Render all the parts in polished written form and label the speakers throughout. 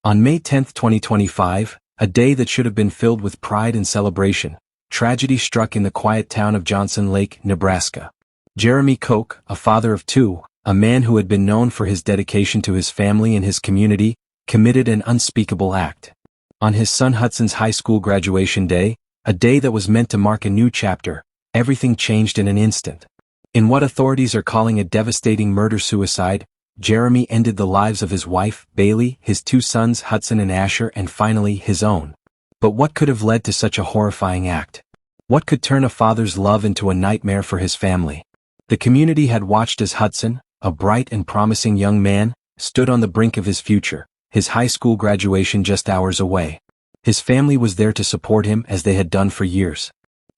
Speaker 1: On May 10, 2025, a day that should have been filled with pride and celebration, tragedy struck in the quiet town of Johnson Lake, Nebraska. Jeremy Koch, a father of two, a man who had been known for his dedication to his family and his community, committed an unspeakable act. On his son Hudson's high school graduation day, a day that was meant to mark a new chapter, everything changed in an instant. In what authorities are calling a devastating murder-suicide, Jeremy ended the lives of his wife, Bailey, his two sons Hudson and Asher, and finally his own. But what could have led to such a horrifying act? What could turn a father's love into a nightmare for his family? The community had watched as Hudson, a bright and promising young man, stood on the brink of his future, his high school graduation just hours away. His family was there to support him as they had done for years.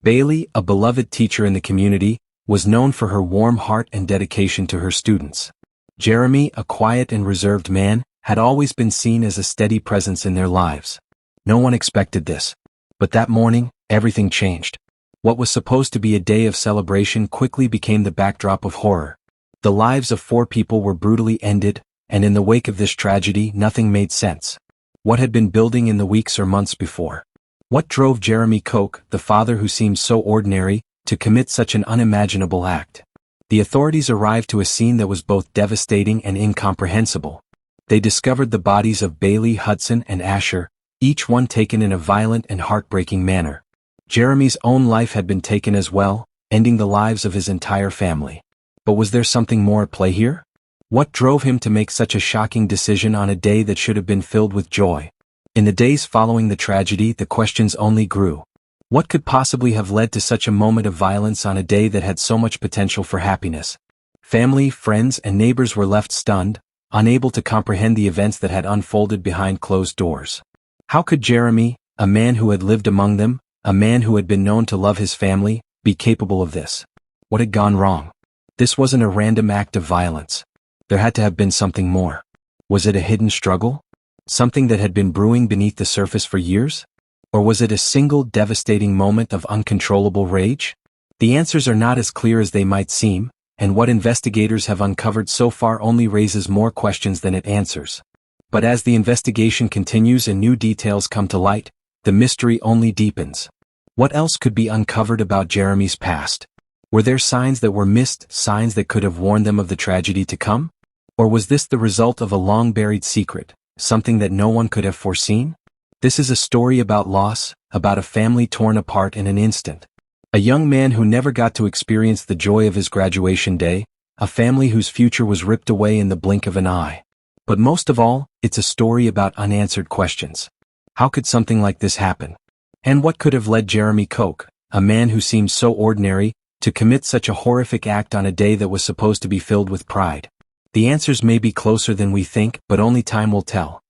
Speaker 1: Bailey, a beloved teacher in the community, was known for her warm heart and dedication to her students. Jeremy, a quiet and reserved man, had always been seen as a steady presence in their lives. No one expected this. But that morning, everything changed. What was supposed to be a day of celebration quickly became the backdrop of horror. The lives of 4 people were brutally ended, and in the wake of this tragedy, nothing made sense. What had been building in the weeks or months before? What drove Jeremy Koch, the father who seemed so ordinary, to commit such an unimaginable act? The authorities arrived to a scene that was both devastating and incomprehensible. They discovered the bodies of Bailey, Hudson, and Asher, each one taken in a violent and heartbreaking manner. Jeremy's own life had been taken as well, ending the lives of his entire family. But was there something more at play here? What drove him to make such a shocking decision on a day that should have been filled with joy? In the days following the tragedy, the questions only grew. What could possibly have led to such a moment of violence on a day that had so much potential for happiness? Family, friends, and neighbors were left stunned, unable to comprehend the events that had unfolded behind closed doors. How could Jeremy, a man who had lived among them, a man who had been known to love his family, be capable of this? What had gone wrong? This wasn't a random act of violence. There had to have been something more. Was it a hidden struggle? Something that had been brewing beneath the surface for years? Or was it a single devastating moment of uncontrollable rage? The answers are not as clear as they might seem, and what investigators have uncovered so far only raises more questions than it answers. But as the investigation continues and new details come to light, the mystery only deepens. What else could be uncovered about Jeremy's past? Were there signs that were missed, signs that could have warned them of the tragedy to come? Or was this the result of a long-buried secret, something that no one could have foreseen? This is a story about loss, about a family torn apart in an instant. A young man who never got to experience the joy of his graduation day, a family whose future was ripped away in the blink of an eye. But most of all, it's a story about unanswered questions. How could something like this happen? And what could have led Jeremy Koch, a man who seemed so ordinary, to commit such a horrific act on a day that was supposed to be filled with pride? The answers may be closer than we think, but only time will tell.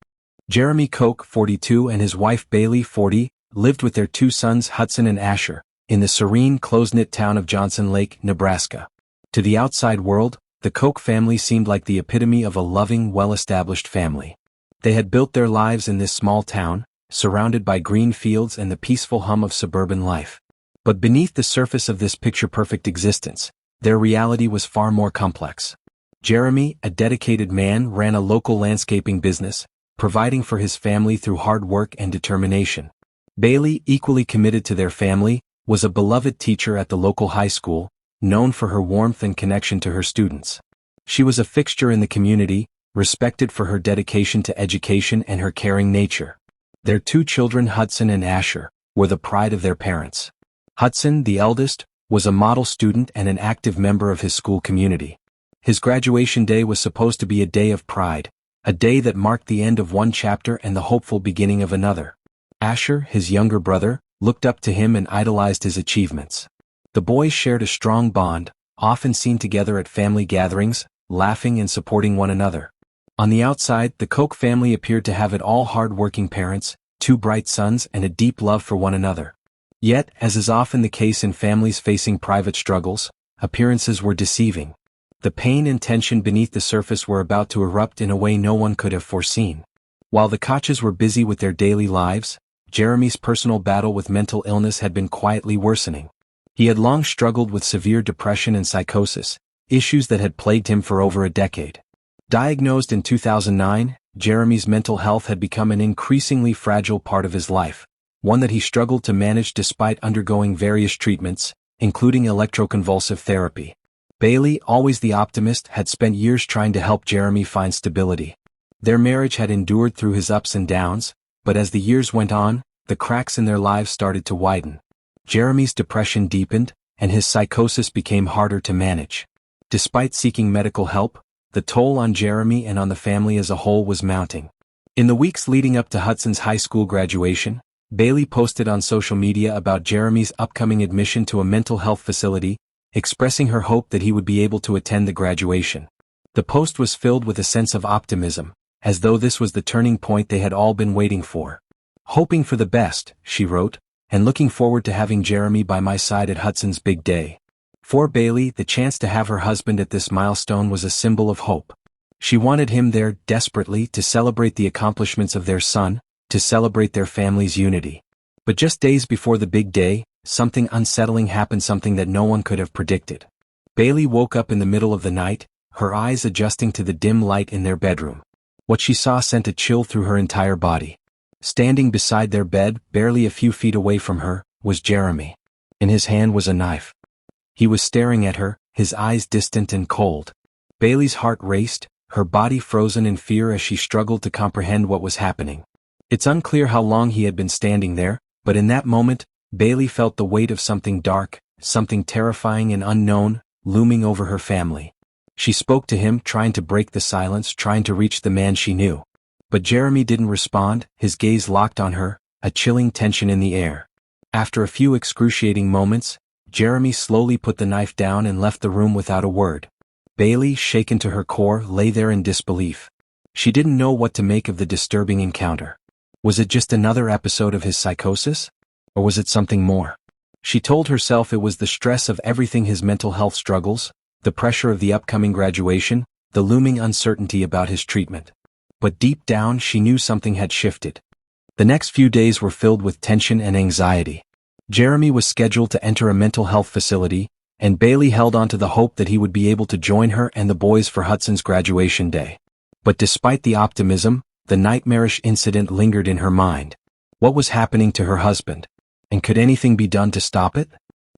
Speaker 1: Jeremy Koch, 42, and his wife Bailey, 40, lived with their 2 sons Hudson and Asher, in the serene, close-knit town of Johnson Lake, Nebraska. To the outside world, the Koch family seemed like the epitome of a loving, well-established family. They had built their lives in this small town, surrounded by green fields and the peaceful hum of suburban life. But beneath the surface of this picture-perfect existence, their reality was far more complex. Jeremy, a dedicated man, ran a local landscaping business, providing for his family through hard work and determination. Bailey, equally committed to their family, was a beloved teacher at the local high school, known for her warmth and connection to her students. She was a fixture in the community, respected for her dedication to education and her caring nature. Their 2 children, Hudson and Asher, were the pride of their parents. Hudson, the eldest, was a model student and an active member of his school community. His graduation day was supposed to be a day of pride, a day that marked the end of one chapter and the hopeful beginning of another. Asher, his younger brother, looked up to him and idolized his achievements. The boys shared a strong bond, often seen together at family gatherings, laughing and supporting one another. On the outside, the Koch family appeared to have it all: hard-working parents, 2 bright sons, and a deep love for one another. Yet, as is often the case in families facing private struggles, appearances were deceiving. The pain and tension beneath the surface were about to erupt in a way no one could have foreseen. While the Koches were busy with their daily lives, Jeremy's personal battle with mental illness had been quietly worsening. He had long struggled with severe depression and psychosis, issues that had plagued him for over a decade. Diagnosed in 2009, Jeremy's mental health had become an increasingly fragile part of his life, one that he struggled to manage despite undergoing various treatments, including electroconvulsive therapy. Bailey, always the optimist, had spent years trying to help Jeremy find stability. Their marriage had endured through his ups and downs, but as the years went on, the cracks in their lives started to widen. Jeremy's depression deepened, and his psychosis became harder to manage. Despite seeking medical help, the toll on Jeremy and on the family as a whole was mounting. In the weeks leading up to Hudson's high school graduation, Bailey posted on social media about Jeremy's upcoming admission to a mental health facility, expressing her hope that he would be able to attend the graduation. The post was filled with a sense of optimism, as though this was the turning point they had all been waiting for. "Hoping for the best," she wrote, "and looking forward to having Jeremy by my side at Hudson's big day." For Bailey, the chance to have her husband at this milestone was a symbol of hope. She wanted him there desperately to celebrate the accomplishments of their son, to celebrate their family's unity. But just days before the big day, something unsettling happened, something that no one could have predicted. Bailey woke up in the middle of the night, her eyes adjusting to the dim light in their bedroom. What she saw sent a chill through her entire body. Standing beside their bed, barely a few feet away from her, was Jeremy. In his hand was a knife. He was staring at her, his eyes distant and cold. Bailey's heart raced, her body frozen in fear as she struggled to comprehend what was happening. It's unclear how long he had been standing there, but in that moment, Bailey felt the weight of something dark, something terrifying and unknown, looming over her family. She spoke to him, trying to break the silence, trying to reach the man she knew. But Jeremy didn't respond, his gaze locked on her, a chilling tension in the air. After a few excruciating moments, Jeremy slowly put the knife down and left the room without a word. Bailey, shaken to her core, lay there in disbelief. She didn't know what to make of the disturbing encounter. Was it just another episode of his psychosis? Or was it something more? She told herself it was the stress of everything, his mental health struggles, the pressure of the upcoming graduation, the looming uncertainty about his treatment. But deep down she knew something had shifted. The next few days were filled with tension and anxiety. Jeremy was scheduled to enter a mental health facility, and Bailey held on to the hope that he would be able to join her and the boys for Hudson's graduation day. But despite the optimism, the nightmarish incident lingered in her mind. What was happening to her husband? And could anything be done to stop it?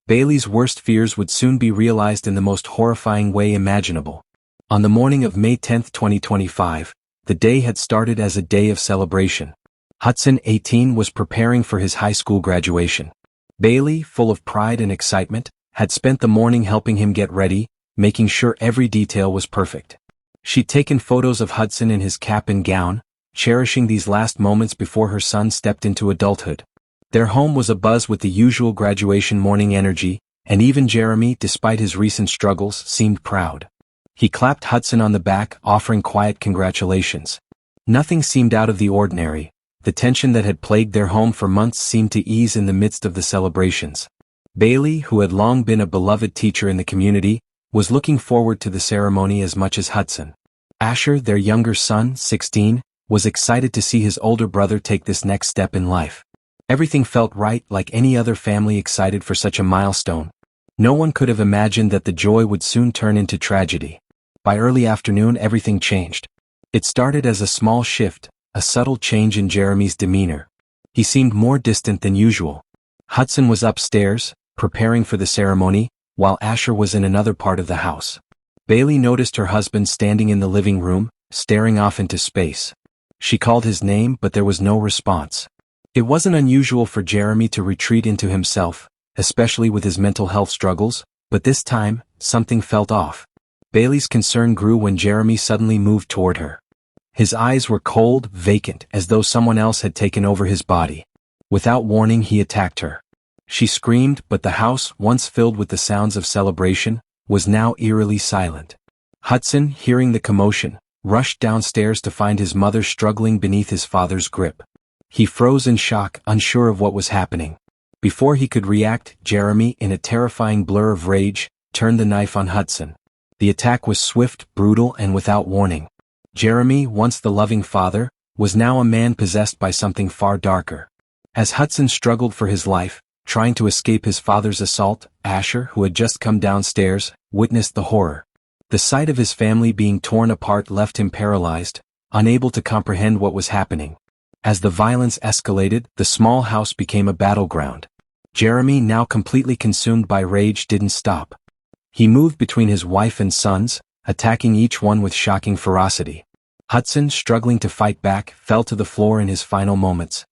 Speaker 1: Bailey's worst fears would soon be realized in the most horrifying way imaginable. On the morning of May 10, 2025, the day had started as a day of celebration. Hudson, 18, was preparing for his high school graduation. Bailey, full of pride and excitement, had spent the morning helping him get ready, making sure every detail was perfect. She'd taken photos of Hudson in his cap and gown, cherishing these last moments before her son stepped into adulthood. Their home was abuzz with the usual graduation morning energy, and even Jeremy, despite his recent struggles, seemed proud. He clapped Hudson on the back, offering quiet congratulations. Nothing seemed out of the ordinary. The tension that had plagued their home for months seemed to ease in the midst of the celebrations. Bailey, who had long been a beloved teacher in the community, was looking forward to the ceremony as much as Hudson. Asher, their younger son, 16, was excited to see his older brother take this next step in life. Everything felt right, like any other family excited for such a milestone. No one could have imagined that the joy would soon turn into tragedy. By early afternoon, everything changed. It started as a small shift, a subtle change in Jeremy's demeanor. He seemed more distant than usual. Hudson was upstairs, preparing for the ceremony, while Asher was in another part of the house. Bailey noticed her husband standing in the living room, staring off into space. She called his name, but there was no response. It wasn't unusual for Jeremy to retreat into himself, especially with his mental health struggles, but this time, something felt off. Bailey's concern grew when Jeremy suddenly moved toward her. His eyes were cold, vacant, as though someone else had taken over his body. Without warning, he attacked her. She screamed, but the house, once filled with the sounds of celebration, was now eerily silent. Hudson, hearing the commotion, rushed downstairs to find his mother struggling beneath his father's grip. He froze in shock, unsure of what was happening. Before he could react, Jeremy, in a terrifying blur of rage, turned the knife on Hudson. The attack was swift, brutal, and without warning. Jeremy, once the loving father, was now a man possessed by something far darker. As Hudson struggled for his life, trying to escape his father's assault, Asher, who had just come downstairs, witnessed the horror. The sight of his family being torn apart left him paralyzed, unable to comprehend what was happening. As the violence escalated, the small house became a battleground. Jeremy, now completely consumed by rage, didn't stop. He moved between his wife and sons, attacking each one with shocking ferocity. Hudson, struggling to fight back, fell to the floor in his final moments.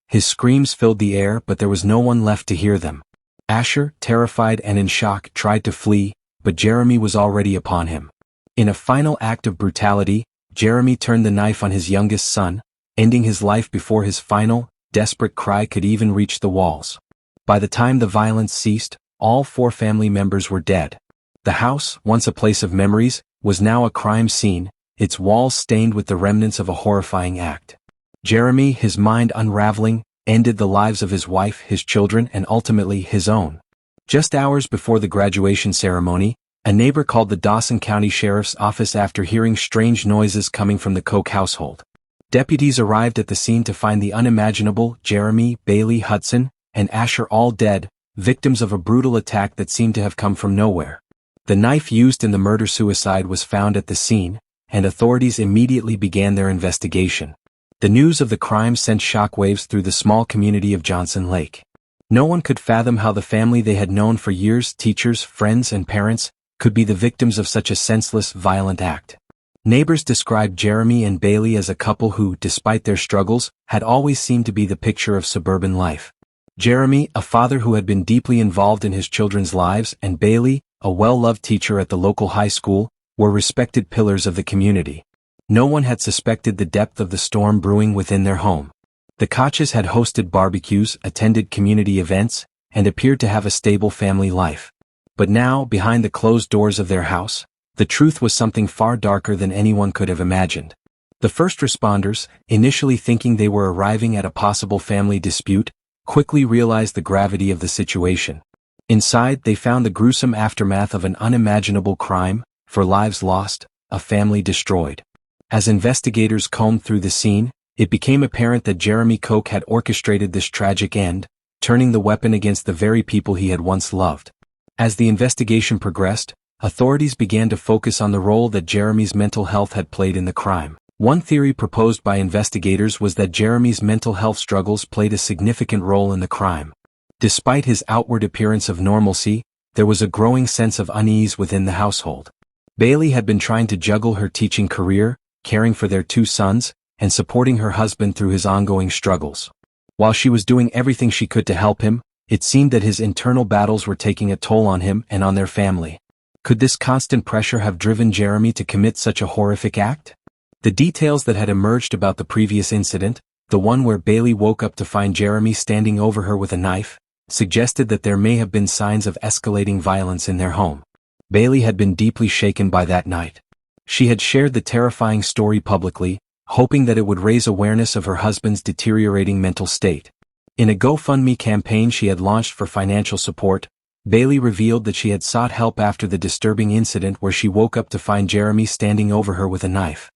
Speaker 1: His screams filled the air, but there was no one left to hear them. Asher, terrified and in shock, tried to flee, but Jeremy was already upon him. In a final act of brutality, Jeremy turned the knife on his youngest son, ending his life before his final, desperate cry could even reach the walls. By the time the violence ceased, all 4 family members were dead. The house, once a place of memories, was now a crime scene, its walls stained with the remnants of a horrifying act. Jeremy, his mind unraveling, ended the lives of his wife, his children, and ultimately his own. Just hours before the graduation ceremony, a neighbor called the Dawson County Sheriff's Office after hearing strange noises coming from the Koch household. Deputies arrived at the scene to find the unimaginable Jeremy, Bailey, Hudson, and Asher all dead, victims of a brutal attack that seemed to have come from nowhere. The knife used in the murder-suicide was found at the scene, and authorities immediately began their investigation. The news of the crime sent shockwaves through the small community of Johnson Lake. No one could fathom how the family they had known for years, teachers, friends, and parents, could be the victims of such a senseless, violent act. Neighbors described Jeremy and Bailey as a couple who, despite their struggles, had always seemed to be the picture of suburban life. Jeremy, a father who had been deeply involved in his children's lives, and Bailey, a well-loved teacher at the local high school, were respected pillars of the community. No one had suspected the depth of the storm brewing within their home. The Koches had hosted barbecues, attended community events, and appeared to have a stable family life. But now, behind the closed doors of their house, the truth was something far darker than anyone could have imagined. The first responders, initially thinking they were arriving at a possible family dispute, quickly realized the gravity of the situation. Inside, they found the gruesome aftermath of an unimaginable crime, 4 lives lost, a family destroyed. As investigators combed through the scene, it became apparent that Jeremy Koch had orchestrated this tragic end, turning the weapon against the very people he had once loved. As the investigation progressed, authorities began to focus on the role that Jeremy's mental health had played in the crime. One theory proposed by investigators was that Jeremy's mental health struggles played a significant role in the crime. Despite his outward appearance of normalcy, there was a growing sense of unease within the household. Bailey had been trying to juggle her teaching career, caring for their 2 sons, and supporting her husband through his ongoing struggles. While she was doing everything she could to help him, it seemed that his internal battles were taking a toll on him and on their family. Could this constant pressure have driven Jeremy to commit such a horrific act? The details that had emerged about the previous incident, the one where Bailey woke up to find Jeremy standing over her with a knife, suggested that there may have been signs of escalating violence in their home. Bailey had been deeply shaken by that night. She had shared the terrifying story publicly, hoping that it would raise awareness of her husband's deteriorating mental state. In a GoFundMe campaign she had launched for financial support, Bailey revealed that she had sought help after the disturbing incident where she woke up to find Jeremy standing over her with a knife.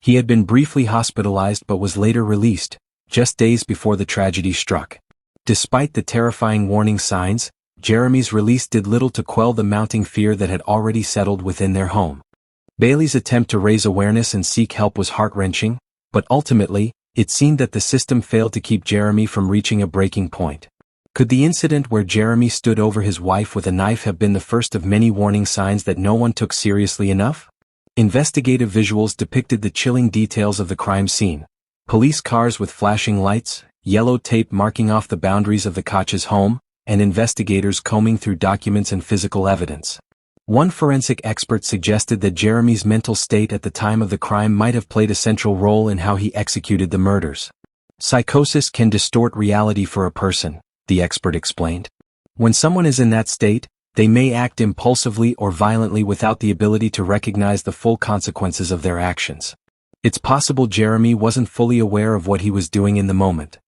Speaker 1: He had been briefly hospitalized but was later released, just days before the tragedy struck. Despite the terrifying warning signs, Jeremy's release did little to quell the mounting fear that had already settled within their home. Bailey's attempt to raise awareness and seek help was heart-wrenching, but ultimately, it seemed that the system failed to keep Jeremy from reaching a breaking point. Could the incident where Jeremy stood over his wife with a knife have been the first of many warning signs that no one took seriously enough? Investigative visuals depicted the chilling details of the crime scene. Police cars with flashing lights, yellow tape marking off the boundaries of the Koch's home, and investigators combing through documents and physical evidence. One forensic expert suggested that Jeremy's mental state at the time of the crime might have played a central role in how he executed the murders. Psychosis can distort reality for a person, the expert explained. When someone is in that state, they may act impulsively or violently without the ability to recognize the full consequences of their actions. It's possible Jeremy wasn't fully aware of what he was doing in the moment.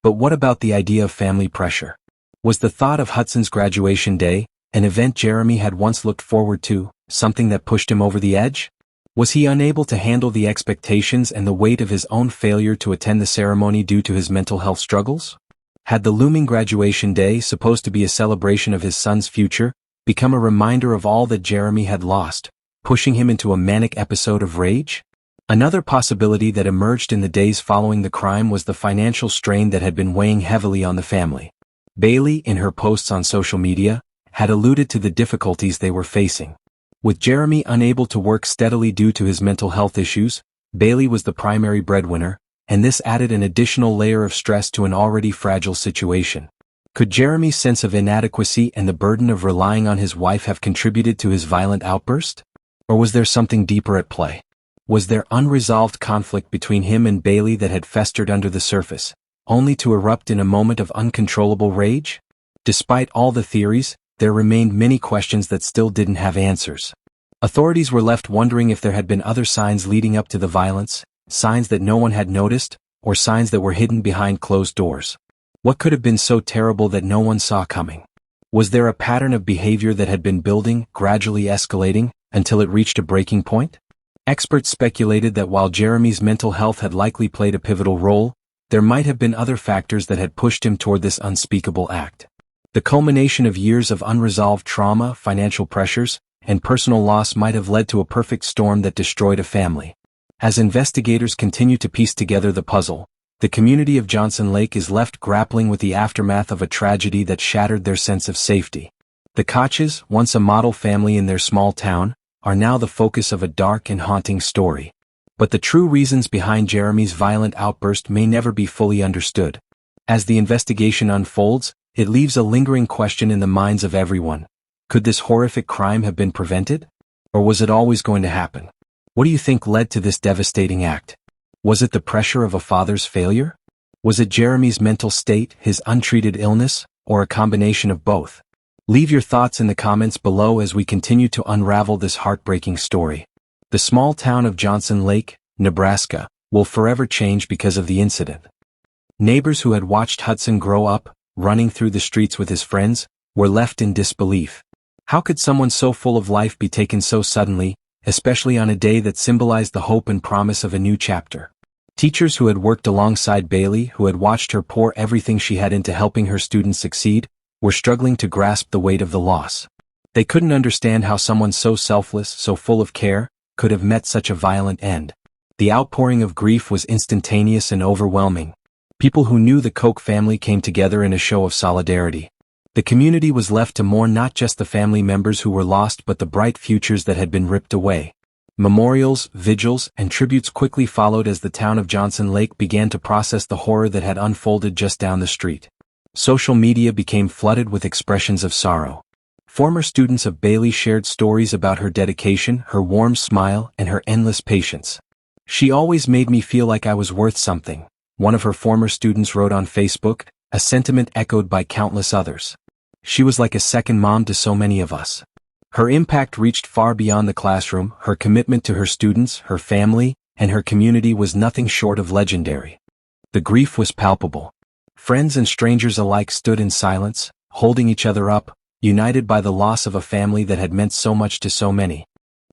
Speaker 1: But what about the idea of family pressure? Was the thought of Hudson's graduation day, an event Jeremy had once looked forward to, something that pushed him over the edge? Was he unable to handle the expectations and the weight of his own failure to attend the ceremony due to his mental health struggles? Had the looming graduation day, supposed to be a celebration of his son's future, become a reminder of all that Jeremy had lost, pushing him into a manic episode of rage? Another possibility that emerged in the days following the crime was the financial strain that had been weighing heavily on the family. Bailey, in her posts on social media, had alluded to the difficulties they were facing. With Jeremy unable to work steadily due to his mental health issues, Bailey was the primary breadwinner, and this added an additional layer of stress to an already fragile situation. Could Jeremy's sense of inadequacy and the burden of relying on his wife have contributed to his violent outburst? Or was there something deeper at play? Was there unresolved conflict between him and Bailey that had festered under the surface, only to erupt in a moment of uncontrollable rage? Despite all the theories, there remained many questions that still didn't have answers. Authorities were left wondering if there had been other signs leading up to the violence, signs that no one had noticed, or signs that were hidden behind closed doors. What could have been so terrible that no one saw coming? Was there a pattern of behavior that had been building, gradually escalating, until it reached a breaking point? Experts speculated that while Jeremy's mental health had likely played a pivotal role, there might have been other factors that had pushed him toward this unspeakable act. The culmination of years of unresolved trauma, financial pressures, and personal loss might have led to a perfect storm that destroyed a family. As investigators continue to piece together the puzzle, the community of Johnson Lake is left grappling with the aftermath of a tragedy that shattered their sense of safety. The Koches, once a model family in their small town, are now the focus of a dark and haunting story. But the true reasons behind Jeremy's violent outburst may never be fully understood. As the investigation unfolds, it leaves a lingering question in the minds of everyone. Could this horrific crime have been prevented? Or was it always going to happen? What do you think led to this devastating act? Was it the pressure of a father's failure? Was it Jeremy's mental state, his untreated illness, or a combination of both? Leave your thoughts in the comments below as we continue to unravel this heartbreaking story. The small town of Johnson Lake, Nebraska, will forever change because of the incident. Neighbors who had watched Hudson grow up, running through the streets with his friends, were left in disbelief. How could someone so full of life be taken so suddenly, especially on a day that symbolized the hope and promise of a new chapter? Teachers who had worked alongside Bailey, who had watched her pour everything she had into helping her students succeed, were struggling to grasp the weight of the loss. They couldn't understand how someone so selfless, so full of care, could have met such a violent end. The outpouring of grief was instantaneous and overwhelming. People who knew the Koch family came together in a show of solidarity. The community was left to mourn not just the family members who were lost but the bright futures that had been ripped away. Memorials, vigils, and tributes quickly followed as the town of Johnson Lake began to process the horror that had unfolded just down the street. Social media became flooded with expressions of sorrow. Former students of Bailey shared stories about her dedication, her warm smile, and her endless patience. "She always made me feel like I was worth something," one of her former students wrote on Facebook, a sentiment echoed by countless others. "She was like a second mom to so many of us." Her impact reached far beyond the classroom. Her commitment to her students, her family, and her community was nothing short of legendary. The grief was palpable. Friends and strangers alike stood in silence, holding each other up, united by the loss of a family that had meant so much to so many.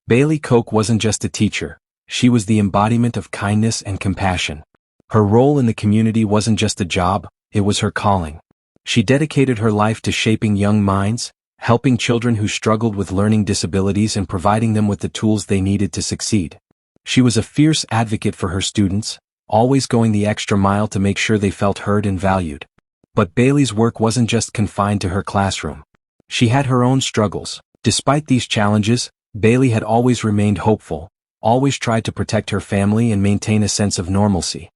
Speaker 1: Bailey Koch wasn't just a teacher, she was the embodiment of kindness and compassion. Her role in the community wasn't just a job, it was her calling. She dedicated her life to shaping young minds, helping children who struggled with learning disabilities and providing them with the tools they needed to succeed. She was a fierce advocate for her students, always going the extra mile to make sure they felt heard and valued. But Bailey's work wasn't just confined to her classroom. She had her own struggles. Despite these challenges, Bailey had always remained hopeful, always tried to protect her family and maintain a sense of normalcy.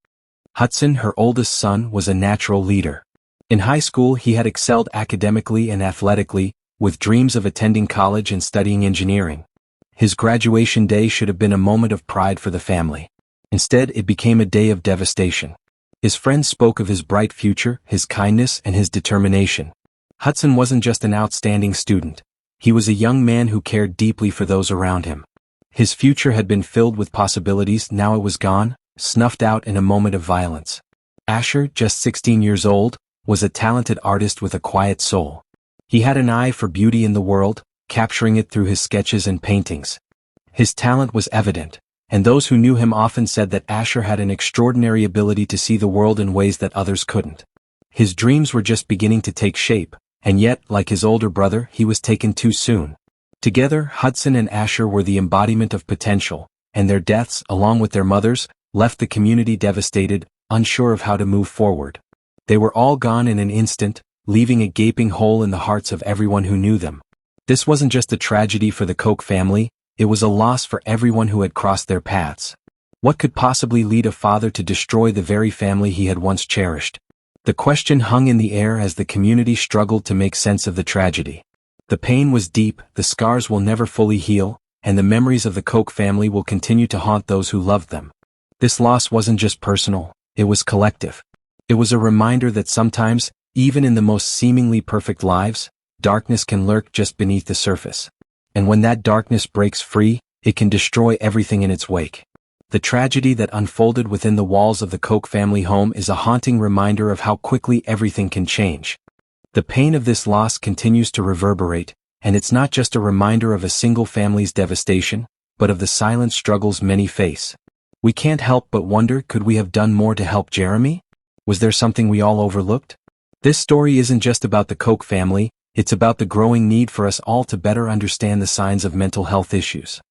Speaker 1: Hudson, her oldest son, was a natural leader. In high school he had excelled academically and athletically, with dreams of attending college and studying engineering. His graduation day should have been a moment of pride for the family. Instead, it became a day of devastation. His friends spoke of his bright future, his kindness, and his determination. Hudson wasn't just an outstanding student. He was a young man who cared deeply for those around him. His future had been filled with possibilities, now it was gone, snuffed out in a moment of violence. Asher, just 16 years old, was a talented artist with a quiet soul. He had an eye for beauty in the world, capturing it through his sketches and paintings. His talent was evident, and those who knew him often said that Asher had an extraordinary ability to see the world in ways that others couldn't. His dreams were just beginning to take shape, and yet, like his older brother, he was taken too soon. Together, Hudson and Asher were the embodiment of potential, and their deaths, along with their mothers, left the community devastated, unsure of how to move forward. They were all gone in an instant, leaving a gaping hole in the hearts of everyone who knew them. This wasn't just a tragedy for the Koch family, it was a loss for everyone who had crossed their paths. What could possibly lead a father to destroy the very family he had once cherished? The question hung in the air as the community struggled to make sense of the tragedy. The pain was deep, the scars will never fully heal, and the memories of the Koch family will continue to haunt those who loved them. This loss wasn't just personal, it was collective. It was a reminder that sometimes, even in the most seemingly perfect lives, darkness can lurk just beneath the surface. And when that darkness breaks free, it can destroy everything in its wake. The tragedy that unfolded within the walls of the Koch family home is a haunting reminder of how quickly everything can change. The pain of this loss continues to reverberate, and it's not just a reminder of a single family's devastation, but of the silent struggles many face. We can't help but wonder, could we have done more to help Jeremy? Was there something we all overlooked? This story isn't just about the Koch family, it's about the growing need for us all to better understand the signs of mental health issues.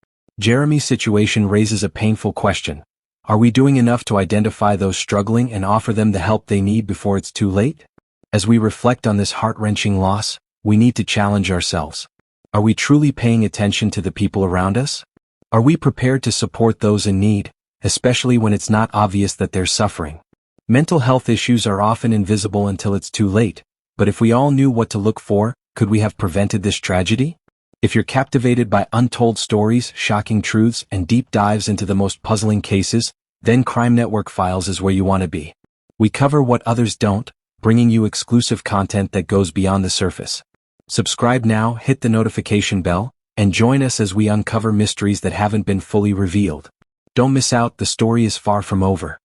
Speaker 1: Jeremy's situation raises a painful question. Are we doing enough to identify those struggling and offer them the help they need before it's too late? As we reflect on this heart-wrenching loss, we need to challenge ourselves. Are we truly paying attention to the people around us? Are we prepared to support those in need, especially when it's not obvious that they're suffering? Mental health issues are often invisible until it's too late, but if we all knew what to look for, could we have prevented this tragedy? If you're captivated by untold stories, shocking truths, and deep dives into the most puzzling cases, then Crime Network Files is where you want to be. We cover what others don't, bringing you exclusive content that goes beyond the surface. Subscribe now, hit the notification bell, and join us as we uncover mysteries that haven't been fully revealed. Don't miss out, the story is far from over.